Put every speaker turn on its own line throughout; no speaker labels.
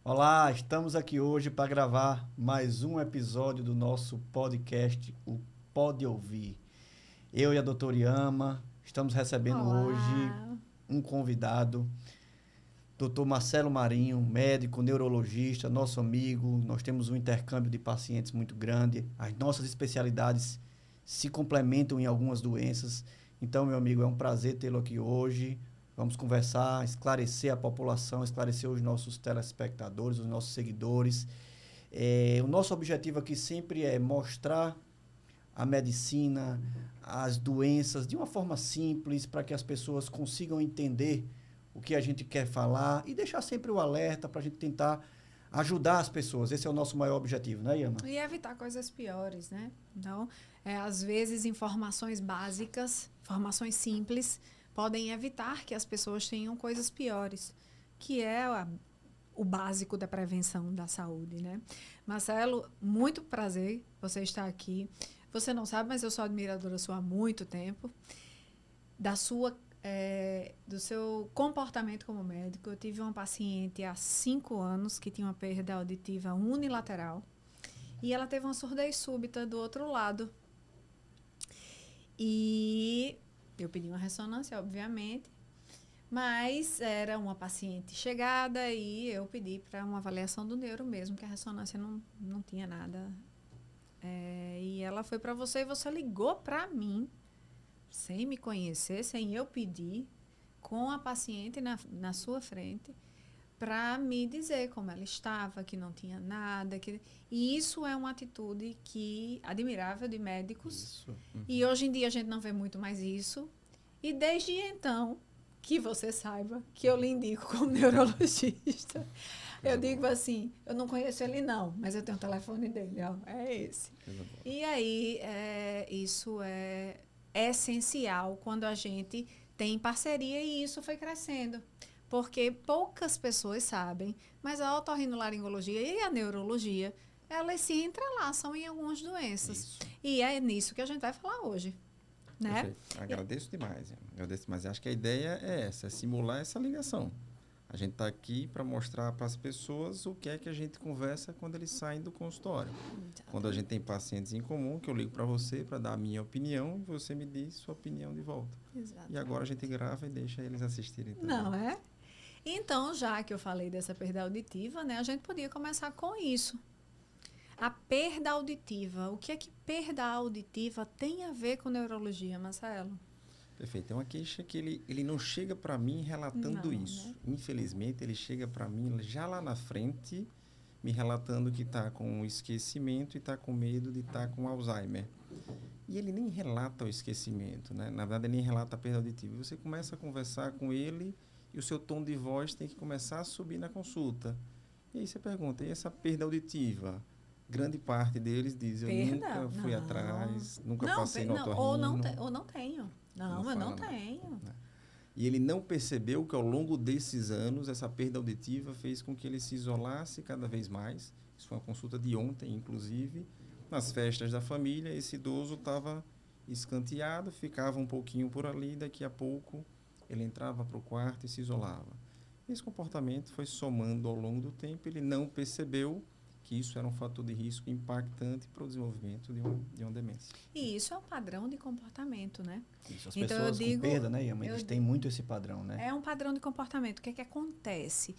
Olá, estamos aqui hoje para gravar mais um episódio do nosso podcast, o Pode Ouvir. Eu e a doutora Iama estamos recebendo hoje
Olá!
um convidado, doutor Marcelo Marinho, médico, neurologista, nosso amigo. Nós temos um intercâmbio de pacientes muito grande. As nossas especialidades se complementam em algumas doenças. Então, meu amigo, é um prazer tê-lo aqui hoje. Vamos conversar, esclarecer a população, esclarecer os nossos telespectadores, os nossos seguidores. O nosso objetivo aqui sempre é mostrar a medicina, as doenças de uma forma simples, para que as pessoas consigam entender o que a gente quer falar e deixar sempre o alerta para a gente tentar ajudar as pessoas. Esse é o nosso maior objetivo, né, Iama?
E evitar coisas piores, né? Então, às vezes, informações básicas, informações simples, podem evitar que as pessoas tenham coisas piores, que é o básico da prevenção da saúde, né? Marcelo, muito prazer você estar aqui. Você não sabe, mas eu sou admiradora sua há muito tempo. Do seu comportamento como médico. Eu tive uma paciente há 5 anos que tinha uma perda auditiva unilateral e ela teve uma surdez súbita do outro lado. E eu pedi uma ressonância, obviamente, mas era uma paciente chegada e eu pedi para uma avaliação do neuro mesmo, que a ressonância não tinha nada. E ela foi para você e você ligou para mim, sem me conhecer, sem eu pedir, com a paciente na sua frente, para me dizer como ela estava, que não tinha nada. E isso é uma atitude admirável de médicos.
Isso.
E hoje em dia a gente não vê muito mais isso. E desde então, que você saiba que eu lhe indico como neurologista. Eu digo assim, eu não conheço ele não, mas eu tenho o telefone dele, ó, é esse. E aí, isso é essencial quando a gente tem parceria e isso foi crescendo. Porque poucas pessoas sabem, mas a otorrinolaringologia e a neurologia, elas se entrelaçam em algumas doenças.
Isso.
E é nisso que a gente vai falar hoje. Né?
Perfeito. Agradeço demais. Agradeço demais. Acho que a ideia é essa, é simular essa ligação. A gente está aqui para mostrar para as pessoas o que é que a gente conversa quando eles saem do consultório. Quando a gente tem pacientes em comum, que eu ligo para você para dar a minha opinião e você me diz sua opinião de volta.
Exatamente.
E agora a gente grava e deixa eles assistirem também.
Não é? Então, já que eu falei dessa perda auditiva, né, a gente podia começar com isso. A perda auditiva. O que é que perda auditiva tem a ver com neurologia, Marcelo?
Perfeito. É uma queixa que ele não chega para mim relatando isso.
Né?
Infelizmente, ele chega para mim já lá na frente, me relatando que está com esquecimento e está com medo de estar com Alzheimer. E ele nem relata o esquecimento, né? Na verdade, ele nem relata a perda auditiva. Você começa a conversar com ele e o seu tom de voz tem que começar a subir na consulta. E aí você pergunta, e essa perda auditiva? Grande parte deles diz, eu nunca fui atrás, nunca passei no otorrino.
Ou não tenho. Não, eu não tenho.
Né? E ele não percebeu que ao longo desses anos, essa perda auditiva fez com que ele se isolasse cada vez mais. Isso foi uma consulta de ontem, inclusive. Nas festas da família, esse idoso estava escanteado, ficava um pouquinho por ali, daqui a pouco ele entrava para o quarto e se isolava. Esse comportamento foi somando ao longo do tempo, ele não percebeu que isso era um fator de risco impactante para o desenvolvimento de uma demência.
E isso é um padrão de comportamento, né?
Isso, as pessoas com perda, né, Iama, eles têm muito esse padrão, né?
É um padrão de comportamento. O que é que acontece?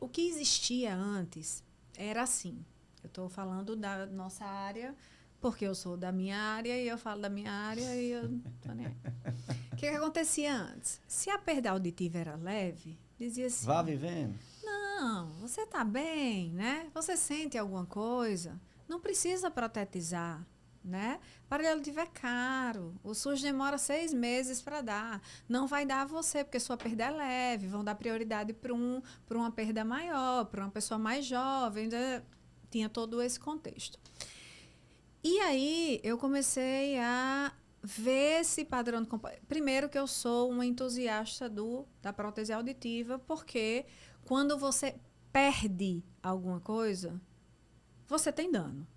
O que existia antes era assim. Eu estou falando da nossa área, porque eu sou da minha área e eu falo da minha área e eu tô nem aí. O que acontecia antes? Se a perda auditiva era leve, dizia assim...
Vá vivendo.
Não, você está bem, né? Você sente alguma coisa? Não precisa protetizar, né? Aparelho auditivo é caro. O SUS demora 6 meses para dar. Não vai dar a você, porque sua perda é leve. Vão dar prioridade para uma perda maior, para uma pessoa mais jovem. Né? Tinha todo esse contexto. E aí, eu comecei a ver esse padrão de comportamento. Primeiro que eu sou uma entusiasta da prótese auditiva, porque quando você perde alguma coisa, você tem dano.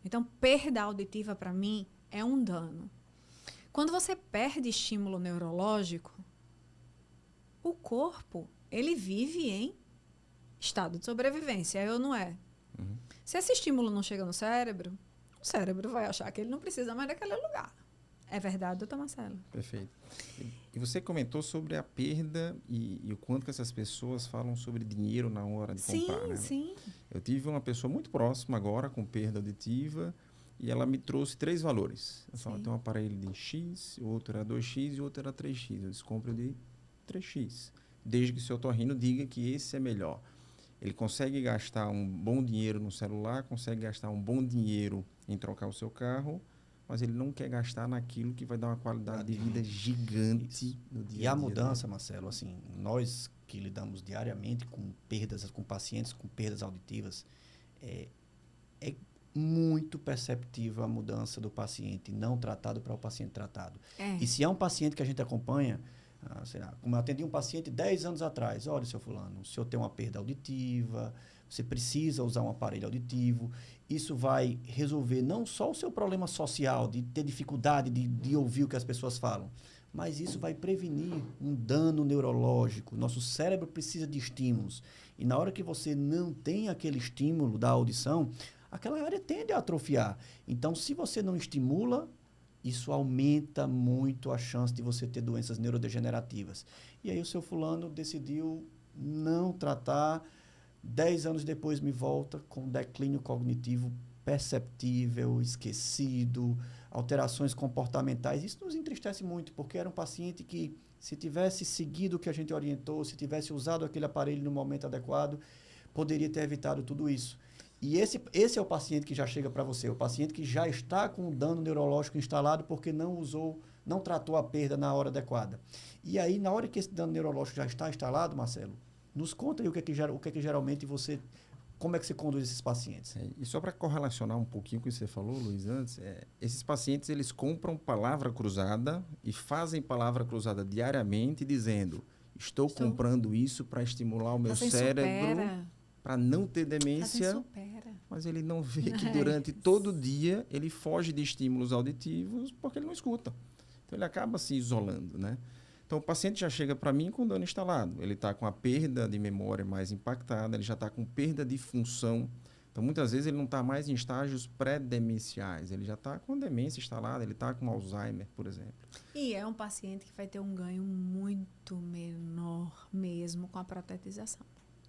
Então, perda auditiva, para mim, é um dano. Quando você perde estímulo neurológico, o corpo, ele vive em estado de sobrevivência, é ou não é?
Uhum.
Se esse estímulo não chega no cérebro, o cérebro vai achar que ele não precisa mais daquele lugar. É verdade, doutor Marcelo?
Perfeito. E você comentou sobre a perda e o quanto que essas pessoas falam sobre dinheiro na hora de comprar, né?
Sim.
Eu tive uma pessoa muito próxima agora com perda auditiva e ela me trouxe 3 valores. Ela falou, tem um aparelho de X, o outro era 2X e o outro era 3X. Eu disse, compre o de 3X, desde que o seu otorrino diga que esse é melhor. Ele consegue gastar um bom dinheiro no celular, consegue gastar um bom dinheiro em trocar o seu carro, mas ele não quer gastar naquilo que vai dar uma qualidade de vida gigante no dia a dia.
E a mudança, Marcelo, assim, nós que lidamos diariamente com perdas, com pacientes com perdas auditivas, é muito perceptível a mudança do paciente não tratado para o paciente tratado. E se é um paciente que a gente acompanha, sei lá, como eu atendi um paciente 10 anos atrás, olha, seu fulano, o senhor tem uma perda auditiva, você precisa usar um aparelho auditivo, isso vai resolver não só o seu problema social, de ter dificuldade de ouvir o que as pessoas falam, mas isso vai prevenir um dano neurológico. Nosso cérebro precisa de estímulos. E na hora que você não tem aquele estímulo da audição, aquela área tende a atrofiar. Então, se você não estimula, isso aumenta muito a chance de você ter doenças neurodegenerativas. E aí o seu fulano decidiu não tratar. 10 anos depois me volta com declínio cognitivo perceptível, esquecido, alterações comportamentais. Isso nos entristece muito, porque era um paciente que, se tivesse seguido o que a gente orientou, se tivesse usado aquele aparelho no momento adequado, poderia ter evitado tudo isso. E esse é o paciente que já chega para você, o paciente que já está com o dano neurológico instalado porque não tratou a perda na hora adequada. E aí, na hora que esse dano neurológico já está instalado, Marcelo, nos conta aí o que é que geralmente você... Como é que você conduz esses pacientes?
E só para correlacionar um pouquinho com o que você falou, Luiz, antes, esses pacientes, eles compram palavra cruzada e fazem palavra cruzada diariamente, dizendo, estou comprando isso para estimular o meu cérebro para não ter demência, mas ele não vê que durante todo o dia ele foge de estímulos auditivos porque ele não escuta. Então, ele acaba se isolando, né? Então, o paciente já chega para mim com dano instalado. Ele está com a perda de memória mais impactada, ele já está com perda de função. Então, muitas vezes, ele não está mais em estágios pré-demenciais. Ele já está com demência instalada, ele está com Alzheimer, por exemplo.
E é um paciente que vai ter um ganho muito menor mesmo com a protetização.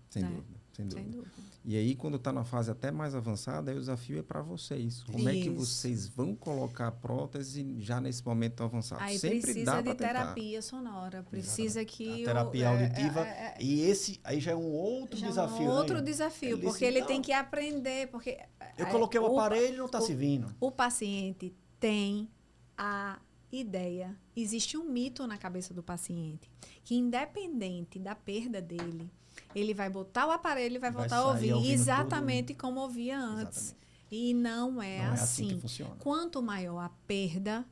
Sem dúvida, sem dúvida. E aí, quando está na fase até mais avançada, aí o desafio é para vocês. Como é que vocês vão colocar a prótese já nesse momento avançado?
Aí
sempre
precisa
dá
de
tentar.
terapia sonora, precisa que...
A terapia auditiva, e esse aí já é um outro desafio.
Outro desafio, porque ele tem que aprender, porque...
Eu coloquei o aparelho e não está se vindo.
O paciente tem a ideia, existe um mito na cabeça do paciente, que independente da perda dele, ele vai botar o aparelho e vai voltar a ouvir exatamente tudo, como ouvia antes. Exatamente. E não é assim
que funciona.
Quanto maior a perda,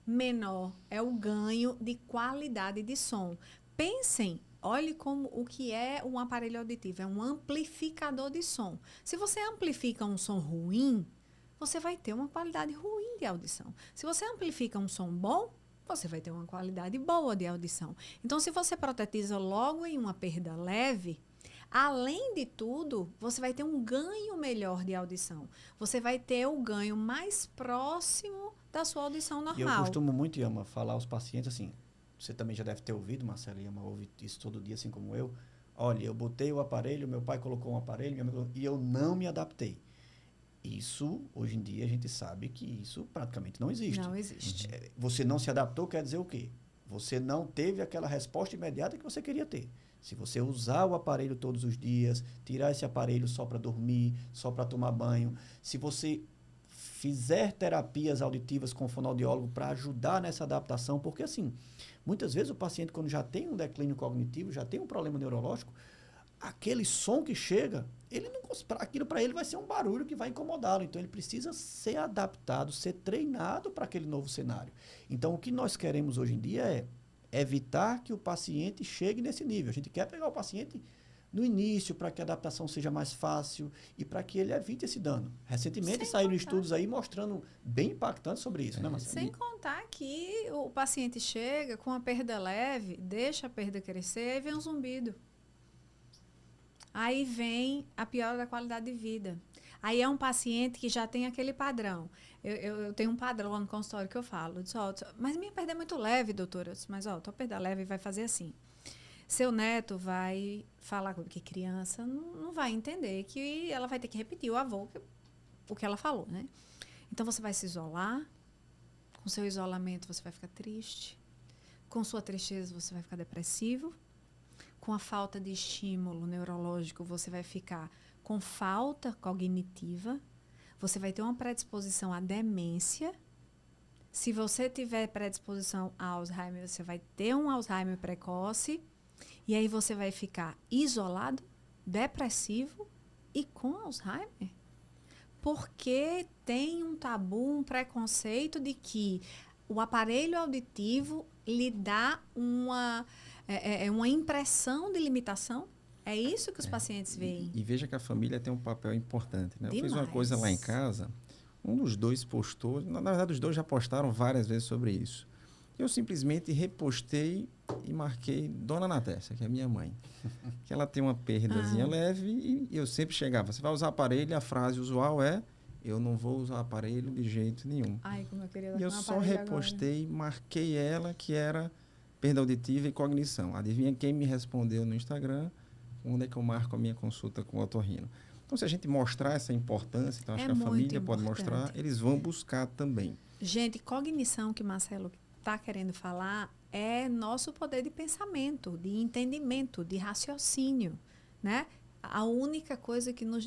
menor é o ganho de qualidade de som. Pensem, olhe como o que é um aparelho auditivo, é um amplificador de som. Se você amplifica um som ruim, você vai ter uma qualidade ruim de audição. Se você amplifica um som bom, você vai ter uma qualidade boa de audição. Então, se você protetiza logo em uma perda leve, além de tudo, você vai ter um ganho melhor de audição. Você vai ter o ganho mais próximo da sua audição normal.
E eu costumo muito, Yama, falar aos pacientes assim, você também já deve ter ouvido, Marcelo, Yama ouve isso todo dia, assim como eu. Olha, eu botei o aparelho, meu pai colocou um aparelho, minha mãe colocou, e eu não me adaptei. Isso, hoje em dia, a gente sabe que isso praticamente não existe.
Não existe.
Você não se adaptou quer dizer o quê? Você não teve aquela resposta imediata que você queria ter. Se você usar o aparelho todos os dias, tirar esse aparelho só para dormir, só para tomar banho, se você fizer terapias auditivas com fonoaudiólogo para ajudar nessa adaptação, porque assim, muitas vezes o paciente, quando já tem um declínio cognitivo, já tem um problema neurológico, aquele som que chega, ele não, aquilo para ele vai ser um barulho que vai incomodá-lo. Então, ele precisa ser adaptado, ser treinado para aquele novo cenário. Então, o que nós queremos hoje em dia é evitar que o paciente chegue nesse nível. A gente quer pegar o paciente no início para que a adaptação seja mais fácil e para que ele evite esse dano. Recentemente saíram estudos aí mostrando bem impactantes sobre isso, né, Marcelo?
Sem contar que o paciente chega com a perda leve, deixa a perda crescer e vem um zumbido. Aí vem a piora da qualidade de vida. Aí é um paciente que já tem aquele padrão. Eu tenho um padrão lá no consultório que eu falo. Eu disse, mas minha perda é muito leve, doutora. Eu disse, mas tua perda leve vai fazer assim. Seu neto vai falar, porque criança não vai entender que ela vai ter que repetir o avô, o que ela falou, né? Então, você vai se isolar. Com seu isolamento, você vai ficar triste. Com sua tristeza, você vai ficar depressivo. Com a falta de estímulo neurológico, você vai ficar com falta cognitiva. Você vai ter uma predisposição à demência. Se você tiver predisposição a Alzheimer, você vai ter um Alzheimer precoce. E aí você vai ficar isolado, depressivo e com Alzheimer. Porque tem um tabu, um preconceito de que o aparelho auditivo lhe dá uma impressão de limitação. É isso que os pacientes veem.
E veja que a família tem um papel importante, né?
Demais.
Eu fiz uma coisa lá em casa, um dos dois postou, na verdade os dois já postaram várias vezes sobre isso. Eu simplesmente repostei e marquei Dona Natécia, que é minha mãe. Que ela tem uma perdazinha leve e eu sempre chegava. Você vai usar aparelho? A frase usual é: eu não vou usar aparelho de jeito nenhum.
Ai, como eu queria dar
E eu
um
só
aparelho
repostei,
agora.
marquei ela, que era perda auditiva e cognição. Adivinha quem me respondeu no Instagram? Onde é que eu marco a minha consulta com o otorrino? Então, se a gente mostrar essa importância, então acho que a família pode mostrar, eles vão buscar também.
Gente, cognição que Marcelo está querendo falar é nosso poder de pensamento, de entendimento, de raciocínio, né? A única coisa que nos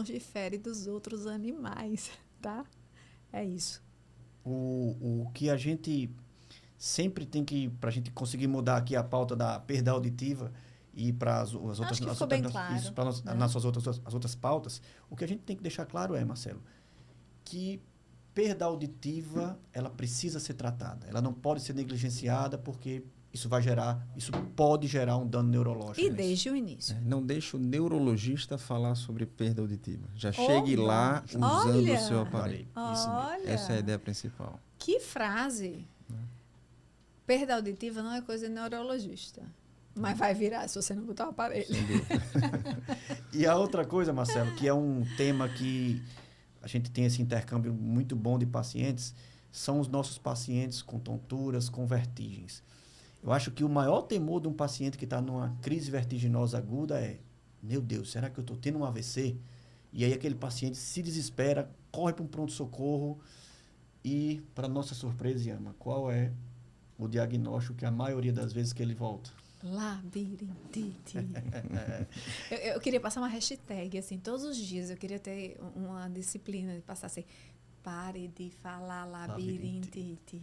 difere dos outros animais, tá? É isso.
O que a gente sempre tem que, para a gente conseguir mudar aqui a pauta da perda auditiva e para as outras,
Acho que ficou bem claro,
isso, para as outras pautas, o que a gente tem que deixar claro é, Marcelo, que perda auditiva, ela precisa ser tratada. Ela não pode ser negligenciada porque isso pode gerar um dano neurológico.
E desde o início.
Não deixe o neurologista falar sobre perda auditiva. Já chegue lá usando o seu aparelho. Essa é a ideia principal.
Que frase! Perda auditiva não é coisa de neurologista. Mas vai virar se você não botar o aparelho.
E a outra coisa, Marcelo, que é um tema que a gente tem esse intercâmbio muito bom de pacientes, são os nossos pacientes com tonturas, com vertigens. Eu acho que o maior temor de um paciente que está numa crise vertiginosa aguda é: meu Deus, será que eu estou tendo um AVC? E aí aquele paciente se desespera, corre para um pronto-socorro e, para nossa surpresa, Yama, qual é o diagnóstico que a maioria das vezes que ele volta?
Labirintite. Eu queria passar uma hashtag, assim, todos os dias. Eu queria ter uma disciplina de passar assim: pare de falar labirintite.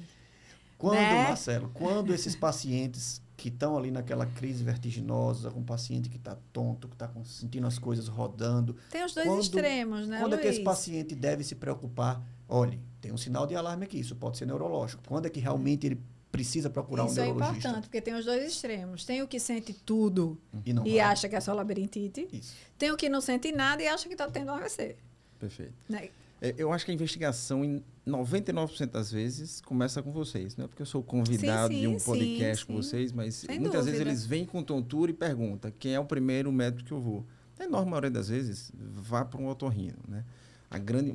Marcelo, quando esses pacientes que estão ali naquela crise vertiginosa, um paciente que está tonto, que está sentindo as coisas rodando...
Tem os dois extremos, né,
Quando
Luiz?
é que esse paciente deve se preocupar? Olha, tem um sinal de alarme aqui, isso pode ser neurológico. Quando é que realmente ele precisa procurar um neurologista?
Isso é importante, porque tem os dois extremos. Tem o que sente tudo
e
acha que é só labirintite.
Isso.
Tem o que não sente nada e acha que está tendo AVC.
Perfeito.
Né?
Eu acho que a investigação, em 99% das vezes, começa com vocês, né? Porque eu sou convidado de um podcast com vocês, mas
sem
muitas
dúvida.
vezes eles vêm com tontura e perguntam quem é o primeiro médico que eu vou. A enorme maioria das vezes, vá para um otorrino, né?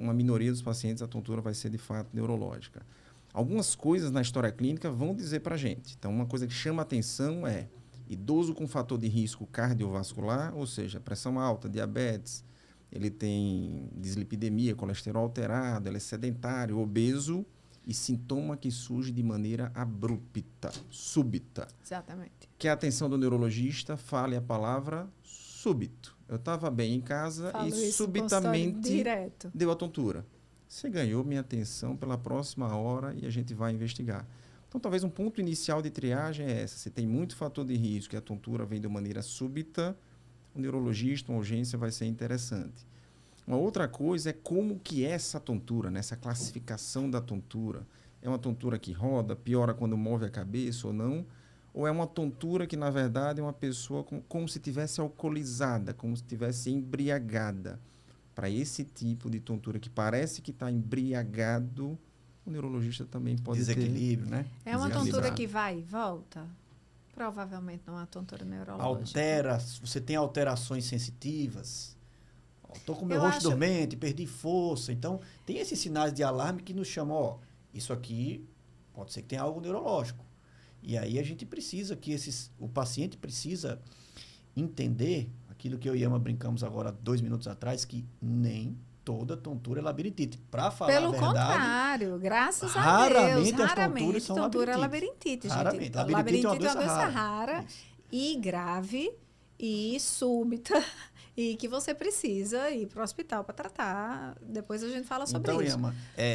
Uma minoria dos pacientes, a tontura vai ser, de fato, neurológica. Algumas coisas na história clínica vão dizer para a gente. Então, uma coisa que chama atenção é idoso com fator de risco cardiovascular, ou seja, pressão alta, diabetes, ele tem dislipidemia, colesterol alterado, ele é sedentário, obeso e sintoma que surge de maneira abrupta, súbita.
Exatamente.
Que a atenção do neurologista fale a palavra súbito. Eu estava bem em casa e subitamente deu a tontura. Você ganhou minha atenção pela próxima hora e a gente vai investigar. Então, talvez um ponto inicial de triagem é essa. Se tem muito fator de risco e a tontura vem de maneira súbita, o neurologista, uma urgência vai ser interessante. Uma outra coisa é como que é essa tontura, né? Essa classificação da tontura. É uma tontura que roda, piora quando move a cabeça ou não? Ou é uma tontura que, na verdade, é uma pessoa como se estivesse alcoolizada, como se estivesse embriagada? Para esse tipo de tontura que parece que está embriagado, o neurologista também pode ter...
Desequilíbrio, né?
É uma tontura que vai e volta? Provavelmente não há tontura neurológica.
Altera, você tem alterações sensitivas. Estou com meu
Eu
rosto
acho-
dormente, perdi força. Então, tem esses sinais de alarme que nos chamam, ó, isso aqui pode ser que tenha algo neurológico. E aí a gente precisa que o paciente precisa entender aquilo que eu e Yama brincamos agora 2 minutos atrás, que nem toda tontura é labirintite. Para falar
Pelo
a verdade,
contrário, graças a
raramente
Deus,
as tonturas são
tontura é
labirintite.
labirintite, gente.
Raramente. Labirintite é uma doença
rara
Isso.
e grave e súbita e que você precisa ir para o hospital para tratar. Depois a gente fala sobre
Então,
isso.
Yama,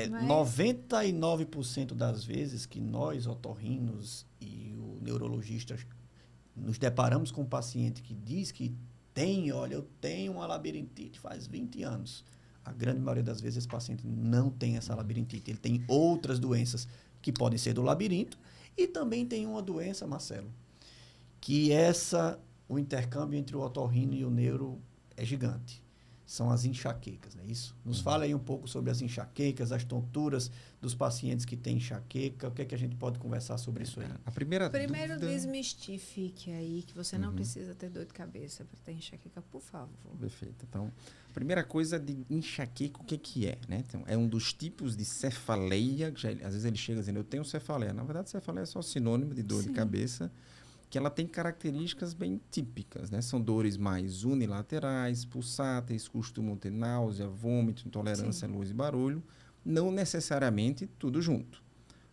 Mas-
99% das vezes que nós, otorrinos e o neurologista, nos deparamos com um paciente que diz que tem, olha, eu tenho uma labirintite faz 20 anos. A grande maioria das vezes esse paciente não tem essa labirintite. Ele tem outras doenças que podem ser do labirinto e também tem uma doença, Marcelo, que o intercâmbio entre o otorrino e o neuro é gigante. São as enxaquecas, não é isso? Nos fala aí um pouco sobre as enxaquecas, as tonturas dos pacientes que têm enxaqueca. O que é que a gente pode conversar sobre isso aí?
A primeira
Primeiro
dúvida...
desmistifique aí que você não precisa ter dor de cabeça para ter enxaqueca, por favor.
Perfeito. Então, a primeira coisa de enxaqueca, o que é, né? Então, é um dos tipos de cefaleia, que às vezes ele chega dizendo, eu tenho cefaleia. Na verdade, cefaleia é só sinônimo de dor de cabeça, que ela tem características bem típicas, né? São dores mais unilaterais, pulsáteis, costumam ter náusea, vômito, intolerância a luz e barulho, não necessariamente tudo junto.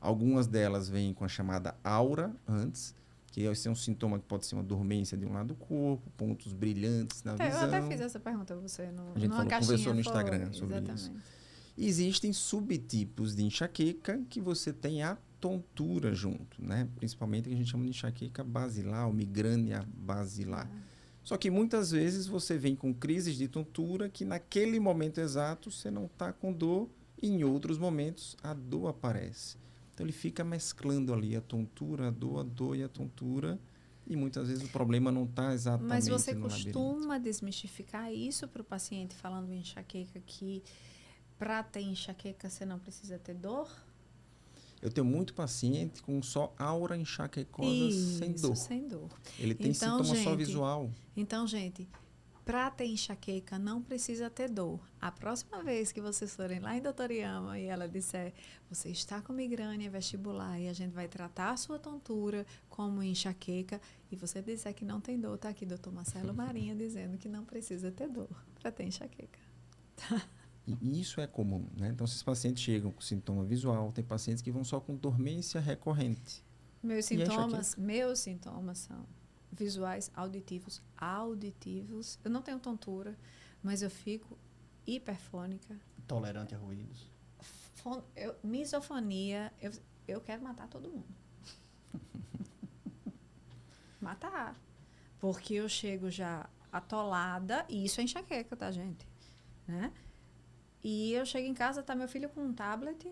Algumas delas vêm com a chamada aura antes, que esse é um sintoma que pode ser uma dormência de um lado do corpo, pontos brilhantes na visão.
Eu até fiz essa pergunta a você
A gente
numa
falou,
caixinha.
conversou no Instagram sobre
exatamente.
isso. Existem subtipos de enxaqueca que você tem a tontura junto, né? Principalmente o que a gente chama de enxaqueca basilar, ou migrânia basilar. Só que muitas vezes você vem com crises de tontura que naquele momento exato você não está com dor e em outros momentos a dor aparece. Então ele fica mesclando ali a tontura, a dor e a tontura e muitas vezes o problema não está exatamente
Mas você
no labirinto.
costuma desmistificar isso para o paciente falando em enxaqueca, que para ter enxaqueca você não precisa ter dor?
Eu tenho muito paciente com só aura enxaquecosa sem dor.
Sem dor.
Ele tem
Então,
sintoma só
gente,
visual.
Então, gente, para ter enxaqueca não precisa ter dor. A próxima vez que vocês forem lá em Doutoriama e ela disser, você está com migrânia vestibular e a gente vai tratar a sua tontura como enxaqueca, e você disser que não tem dor, tá aqui doutor Marcelo Marinha dizendo que não precisa ter dor para ter enxaqueca.
E isso é comum, né? Então, esses pacientes chegam com sintoma visual, tem pacientes que vão só com dormência recorrente.
Meus
E a
sintomas são visuais, auditivos. Eu não tenho tontura, mas eu fico hiperfônica.
Intolerante a ruídos.
Misofonia, eu quero matar todo mundo. Matar. Porque eu chego já atolada, e isso é enxaqueca, tá, gente? Né? E eu chego em casa, tá meu filho com um tablet,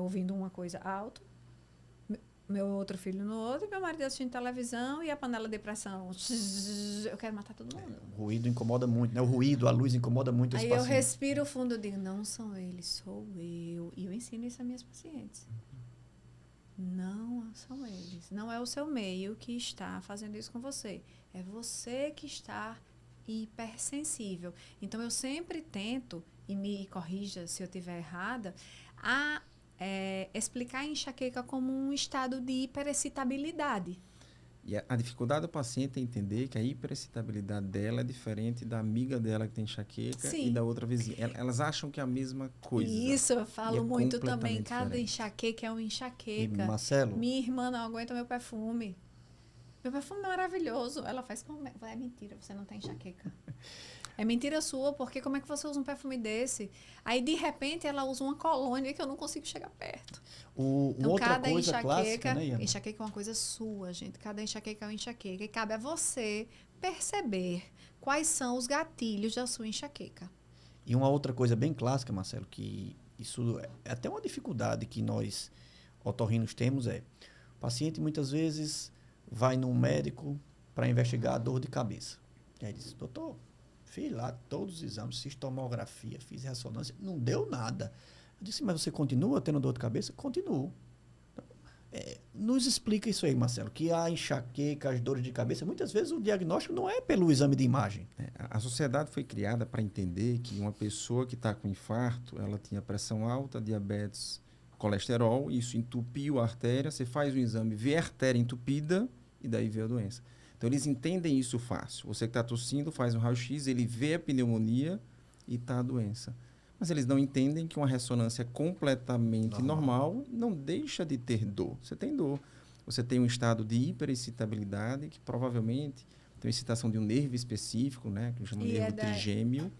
ouvindo uma coisa alto, meu outro filho no outro, e meu marido assistindo televisão e a panela de pressão. Eu quero matar todo mundo.
O ruído incomoda muito, né? O ruído, a luz incomoda muito esse
Aí eu
paciente.
respiro fundo e digo, não são eles, sou eu. E eu ensino isso a minhas pacientes. Não são eles. Não é o seu meio que está fazendo isso com você. É você que está hipersensível. Então, eu sempre tento, e me corrija se eu estiver errada, explicar a enxaqueca como um estado de hiperexcitabilidade.
E a dificuldade do paciente é entender que a hiperexcitabilidade dela é diferente da amiga dela que tem enxaqueca
Sim.
e da outra vizinha. Elas acham que é a mesma coisa.
Isso, eu falo
E é
muito também.
completamente
Cada
diferente.
enxaqueca é uma
E
enxaqueca.
Marcelo,
Minha irmã não aguenta meu perfume. Meu perfume é maravilhoso. Ela faz como... É mentira, você não tem enxaqueca. É mentira sua, porque como é que você usa um perfume desse? Aí, de repente, ela usa uma colônia que eu não consigo chegar perto. Então,
outra
cada
coisa
enxaqueca...
clássica, né, Iana?
Enxaqueca é uma coisa sua, gente. Cada enxaqueca é uma enxaqueca. E cabe a você perceber quais são os gatilhos da sua enxaqueca.
E uma outra coisa bem clássica, Marcelo, que isso é até uma dificuldade que nós otorrinos temos, o paciente muitas vezes vai num médico para investigar a dor de cabeça. E aí diz, doutor, fiz lá todos os exames, fiz tomografia, fiz ressonância, não deu nada. Eu disse, mas você continua tendo dor de cabeça? Continuo. Nos explica isso aí, Marcelo, que a enxaqueca, as dores de cabeça, muitas vezes o diagnóstico não é pelo exame de imagem.
A sociedade foi criada para entender que uma pessoa que está com infarto, ela tinha pressão alta, diabetes, colesterol, isso entupiu a artéria, você faz o exame, vê a artéria entupida e daí vê a doença. Então, eles entendem isso fácil. Você que está tossindo, faz um raio-x, ele vê a pneumonia e está a doença. Mas eles não entendem que uma ressonância completamente normal não deixa de ter dor. Você tem dor. Você tem um estado de hiperexcitabilidade, que provavelmente tem uma excitação de um nervo específico, né, que chama nervo trigêmeo.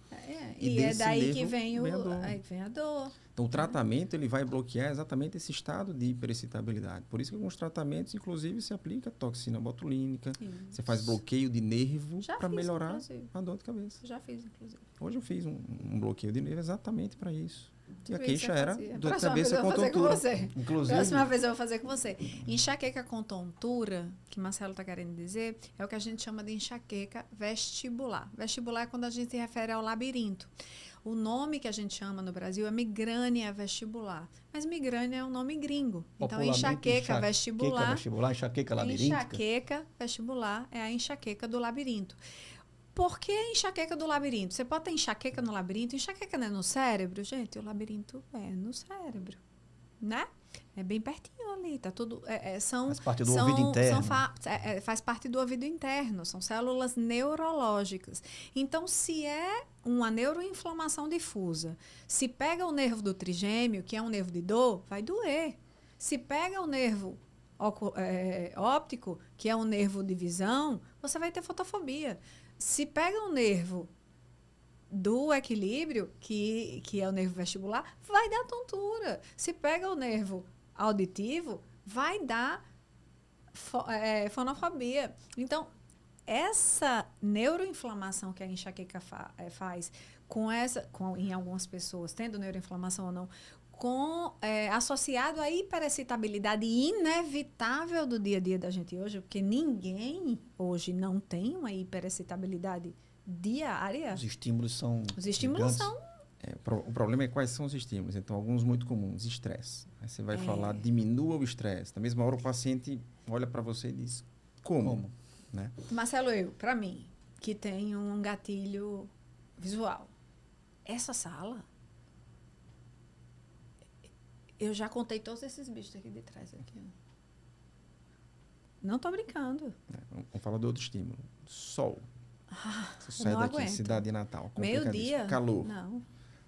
E é daí que vem a dor.
Então, o tratamento ele vai bloquear exatamente esse estado de hiperexcitabilidade. Por isso que alguns tratamentos, inclusive, se aplica toxina botulínica, você faz bloqueio de nervo para melhorar a dor de cabeça.
Já fiz, inclusive.
Hoje eu fiz um bloqueio de nervo exatamente para isso. E a queixa era dor de
Próxima
cabeça com tontura.
Inclusive,
Próxima vez eu vou fazer com você. Enxaqueca com tontura, que Marcelo está querendo dizer, é o que a gente chama de enxaqueca vestibular. Vestibular é quando a gente se refere ao labirinto. O nome que a gente chama no Brasil é migrânia vestibular. Mas migrânia é um nome gringo. Então, enxaqueca vestibular.
Enxaqueca labiríntica.
Enxaqueca vestibular é a enxaqueca do labirinto. Por que enxaqueca do labirinto? Você pode ter enxaqueca no labirinto. Enxaqueca não é no cérebro? Gente, o labirinto é no cérebro. Né? É bem pertinho ali. Tá tudo,
faz parte do ouvido interno.
Faz parte do ouvido interno. São células neurológicas. Então, se é uma neuroinflamação difusa, se pega o nervo do trigêmeo, que é um nervo de dor, vai doer. Se pega o nervo óptico, que é um nervo de visão, você vai ter fotofobia. Se pega o nervo do equilíbrio, que é o nervo vestibular, vai dar tontura. Se pega o nervo auditivo, vai dar fonofobia. Então, essa neuroinflamação que a enxaqueca faz, em algumas pessoas, tendo neuroinflamação ou não, associado à hiperexcitabilidade inevitável do dia a dia da gente hoje, porque ninguém hoje não tem uma hiperexcitabilidade diária.
Os estímulos são
gigantes.
O problema é quais são os estímulos. Então, alguns muito comuns, estresse. Aí você vai falar, diminua o estresse. Na mesma hora, o paciente olha para você e diz, como? Né?
Marcelo, para mim, que tem um gatilho visual, essa sala, eu já contei todos esses bichos aqui de trás. Aqui. Não tô brincando.
Vamos falar do outro estímulo. Sol. Você sai daqui,
aguento.
Cidade de Natal.
Meio-dia.
Calor.
Não.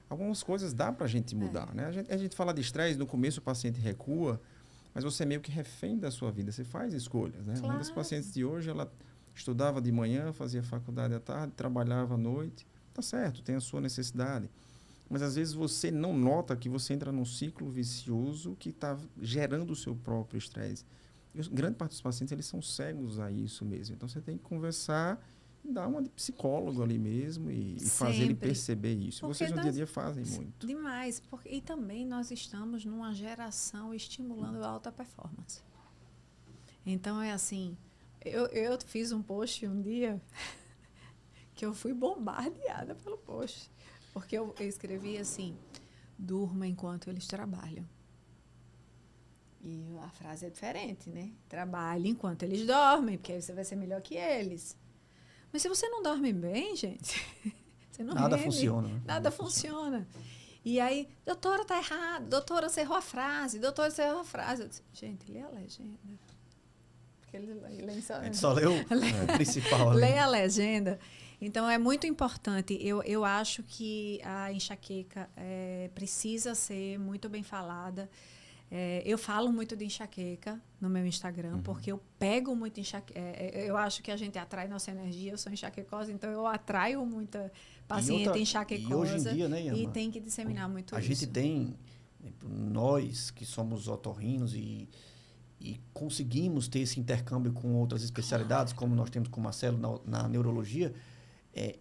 Algumas coisas dá pra gente mudar, né? A gente fala de estresse, no começo o paciente recua, mas você é meio que refém da sua vida. Você faz escolhas, né?
Claro.
Uma das pacientes de hoje, ela estudava de manhã, fazia faculdade à tarde, trabalhava à noite. Tá certo, tem a sua necessidade. Mas, às vezes, você não nota que você entra num ciclo vicioso que está gerando o seu próprio estresse. E grande parte dos pacientes, eles são cegos a isso mesmo. Então, você tem que conversar e dar uma de psicólogo ali mesmo e fazer ele perceber isso.
Porque
vocês, no dia a dia, fazem muito.
Demais. E também nós estamos numa geração estimulando a alta performance. Então, é assim, eu fiz um post um dia que eu fui bombardeada pelo post. Porque eu escrevi assim, durma enquanto eles trabalham. E a frase é diferente, né? Trabalhe enquanto eles dormem, porque aí você vai ser melhor que eles. Mas se você não dorme bem, gente, você não
Nada
rende,
funciona. Né?
Nada funciona. E aí, doutora, tá errado. Doutora, você errou a frase. Doutora, você errou a frase. Eu disse, gente, lê a legenda. Porque ele
a gente só leu o principal.
Lê a legenda. Então, é muito importante. Eu acho que a enxaqueca precisa ser muito bem falada. Eu falo muito de enxaqueca no meu Instagram, porque eu pego muito enxaqueca. Eu acho que a gente atrai nossa energia. Eu sou enxaquecosa, então eu atraio muita paciente enxaquecosa.
E hoje em dia, né, Yama,
e tem que disseminar muito isso.
A gente tem, nós que somos otorrinos e conseguimos ter esse intercâmbio com outras especialidades, como nós temos com o Marcelo na neurologia,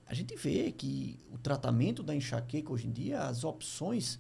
a gente vê que o tratamento da enxaqueca hoje em dia, as opções,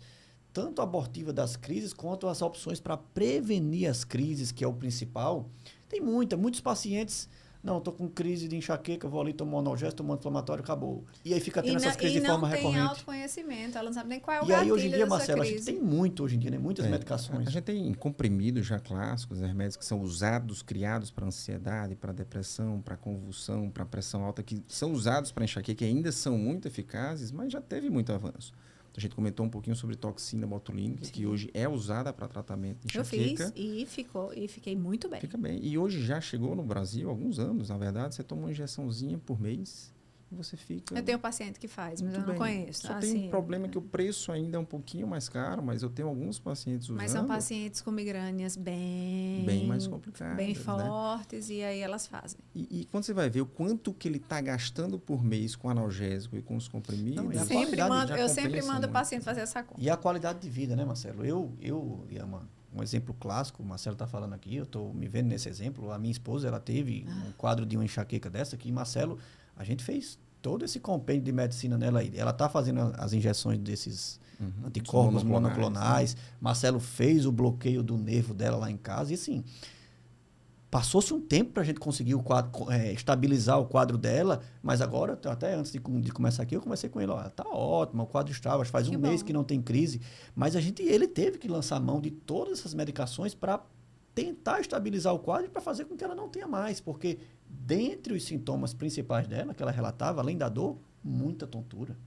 tanto abortiva das crises, quanto as opções para prevenir as crises, que é o principal, tem muitos pacientes Não, estou com crise de enxaqueca, vou ali tomar um analgésico, tomar um anti-inflamatório, acabou. E aí fica tendo essas crises de forma recorrente.
E não tem autoconhecimento, ela não sabe nem qual é o
E aí, hoje em
gatilho
dia,
dessa
Marcelo, a gente
crise.
tem muito, hoje em dia, né? Muitas medicações.
A gente tem comprimidos já clássicos, remédios que são usados, criados para ansiedade, para depressão, para convulsão, para pressão alta, que são usados para enxaqueca, que ainda são muito eficazes, mas já teve muito avanço. A gente comentou um pouquinho sobre toxina botulínica,
Sim.
que hoje é usada para tratamento de
Eu
enxaqueca.
fiz e fiquei muito bem.
Fica bem. E hoje já chegou no Brasil, há alguns anos, na verdade, você toma uma injeçãozinha por mês e você fica...
Eu tenho um paciente que faz, mas
muito
eu não
bem.
conheço.
Só tem um problema que o preço ainda é um pouquinho mais caro, mas eu tenho alguns pacientes usando...
Mas são pacientes com migrânias bem
mais complicadas,
bem
né?
fortes, e aí elas fazem.
E quando você vai ver o quanto que ele está gastando por mês com analgésico e com os comprimidos...
Não, e a
Eu
qualidade
sempre
compensa
mando o
muito.
paciente fazer essa conta.
E a qualidade de vida, né, Marcelo? Um exemplo clássico, o Marcelo está falando aqui, eu estou me vendo nesse exemplo. A minha esposa, ela teve um quadro de uma enxaqueca dessa, que, Marcelo, a gente fez todo esse compêndio de medicina nela aí. Ela está fazendo as injeções desses anticorpos monoclonais. Marcelo fez o bloqueio do nervo dela lá em casa. E assim, passou-se um tempo para a gente conseguir o quadro, estabilizar o quadro dela, mas agora, até antes de começar aqui, eu conversei com ele, ó, tá ótimo, o quadro estava, faz um mês que não tem crise, mas ele teve que lançar mão de todas essas medicações para tentar estabilizar o quadro e para fazer com que ela não tenha mais, porque dentre os sintomas principais dela, que ela relatava, além da dor, muita tontura.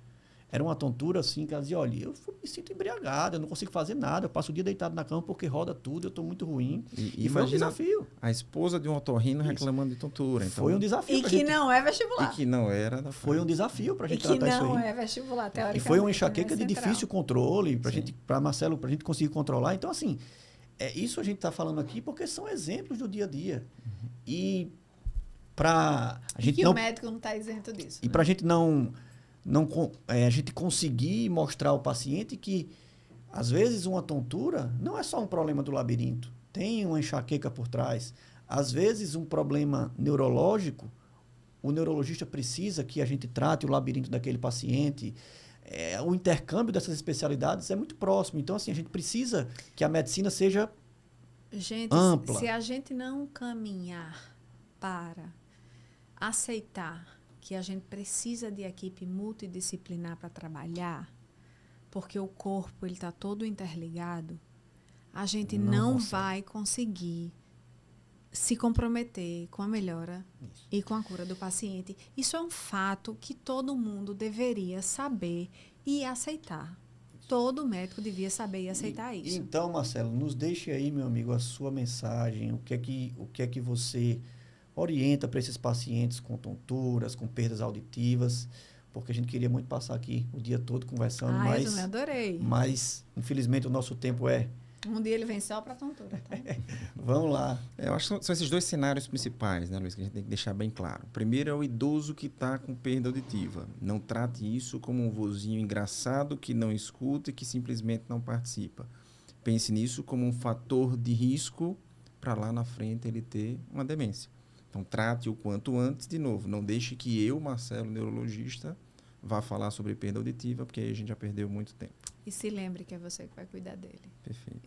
Era uma tontura assim, que ela dizia, olha, eu me sinto embriagada, eu não consigo fazer nada, eu passo o dia deitado na cama porque roda tudo, eu estou muito ruim. E foi um desafio.
A esposa de um otorrino reclamando de tontura. Então,
foi um desafio.
E que não é vestibular.
E que não era.
Foi um desafio para a gente tratar isso aí.
E que não é vestibular, teoricamente.
E foi uma enxaqueca de difícil controle, para Marcelo, para a gente conseguir controlar. Então, assim, isso a gente está falando aqui porque são exemplos do dia a dia. E para a gente
o médico não está isento disso.
E para a gente a gente conseguir mostrar ao paciente que, às vezes, uma tontura não é só um problema do labirinto. Tem uma enxaqueca por trás. Às vezes, um problema neurológico, o neurologista precisa que a gente trate o labirinto daquele paciente. O intercâmbio dessas especialidades é muito próximo. Então, assim, a gente precisa que a medicina seja ampla.
Se a gente não caminhar para aceitar que a gente precisa de equipe multidisciplinar para trabalhar, porque o corpo está todo interligado, a gente não vai conseguir se comprometer com a melhora e com a cura do paciente. Isso é um fato que todo mundo deveria saber e aceitar. Todo médico devia saber e aceitar isso.
Então, Marcelo, nos deixe aí, meu amigo, a sua mensagem, o que é que você orienta para esses pacientes com tonturas, com perdas auditivas, porque a gente queria muito passar aqui o dia todo conversando, mas
eu adorei.
Mas, infelizmente, o nosso tempo é...
Um dia ele vem só para tontura. Tá?
Vamos lá.
Eu acho que são esses dois cenários principais, né, Luiz, que a gente tem que deixar bem claro. O primeiro é o idoso que está com perda auditiva. Não trate isso como um vozinho engraçado que não escuta e que simplesmente não participa. Pense nisso como um fator de risco para lá na frente ele ter uma demência. Então, trate o quanto antes, de novo. Não deixe que eu, Marcelo, neurologista, vá falar sobre perda auditiva, porque aí a gente já perdeu muito tempo.
E se lembre que é você que vai cuidar dele.
Perfeito.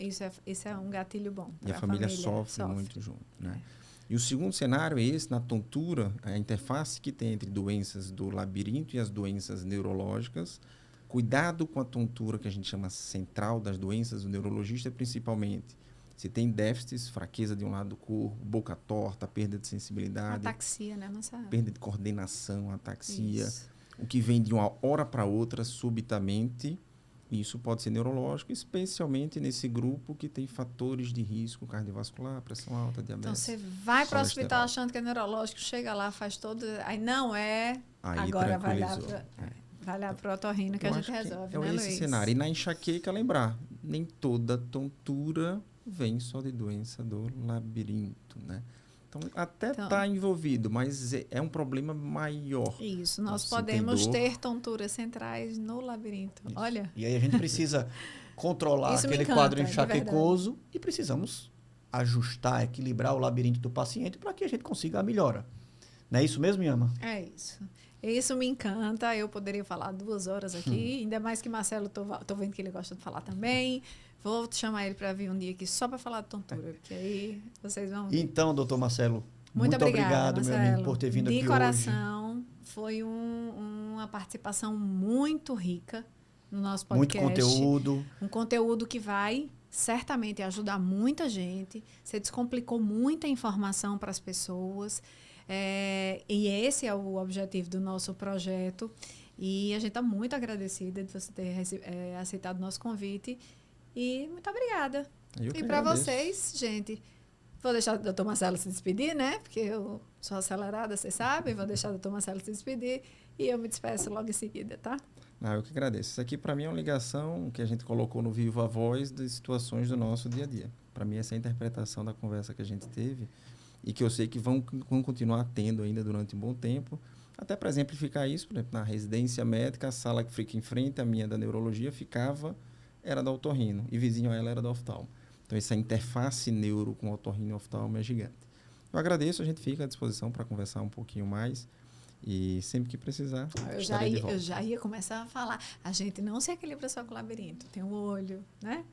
Isso é um gatilho bom.
E a família sofre muito junto, né? E o segundo cenário é esse, na tontura, a interface que tem entre doenças do labirinto e as doenças neurológicas. Cuidado com a tontura, que a gente chama central das doenças do neurologista, principalmente. Se tem déficits, fraqueza de um lado do corpo, boca torta, perda de sensibilidade.
Ataxia, né, Marcelo?
Perda de coordenação, ataxia.
Isso.
O que vem de uma hora para outra, subitamente, isso pode ser neurológico, especialmente nesse grupo que tem fatores de risco cardiovascular, pressão alta, diabetes.
Então, você vai para o hospital achando que é neurológico, chega lá, faz todo... Aí não é,
aí
agora vai lá para o otorrino que a gente resolve, né, Luiz?
É esse cenário. E na enxaqueca, lembrar, nem toda tontura vem só de doença do labirinto, né? Então, até está envolvido, mas é um problema maior.
Isso, nós podemos ter tonturas centrais no labirinto. Isso. Olha.
E aí a gente precisa controlar aquele quadro enxaquecoso e precisamos ajustar, equilibrar o labirinto do paciente para que a gente consiga a melhora. Não é isso mesmo, Yama?
É isso. Isso me encanta. Eu poderia falar 2 horas aqui, ainda mais que Marcelo, tô vendo que ele gosta de falar também. Vou chamar ele para vir um dia aqui só para falar de tontura, porque aí vocês vão...
Então, doutor Marcelo,
Muito obrigada,
obrigado, meu
Marcelo.
amigo, por ter vindo aqui
De
hoje.
coração, foi uma participação muito rica no nosso
Muito
podcast.
conteúdo.
Um conteúdo que vai certamente ajudar muita gente. Você descomplicou muita informação para as pessoas. E esse é o objetivo do nosso projeto. E a gente está muito agradecida de você ter aceitado o nosso convite. E muito obrigada. E para vocês, gente, vou deixar o doutor Marcelo se despedir, né? Porque eu sou acelerada, vocês sabem. Vou deixar o doutor Marcelo se despedir e eu me despeço logo em seguida, tá?
Eu que agradeço. Isso aqui, para mim, é uma ligação que a gente colocou no Viva Voz das situações do nosso dia a dia. Para mim, essa é a interpretação da conversa que a gente teve e que eu sei que vão continuar tendo ainda durante um bom tempo. Até para exemplificar isso, por exemplo, na residência médica, a sala que fica em frente, a minha da neurologia, era da otorrino e vizinho a ela era da oftalmo. Então, essa interface neuro com otorrino e oftalmo é gigante. Eu agradeço, a gente fica à disposição para conversar um pouquinho mais. E sempre que precisar,
eu já ia começar a falar. A gente não se equilibra só com o labirinto. Tem o olho, né?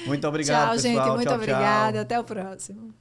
Muito obrigado,
tchau,
pessoal.
Gente. Muito
tchau,
obrigada.
tchau.
Até o próximo.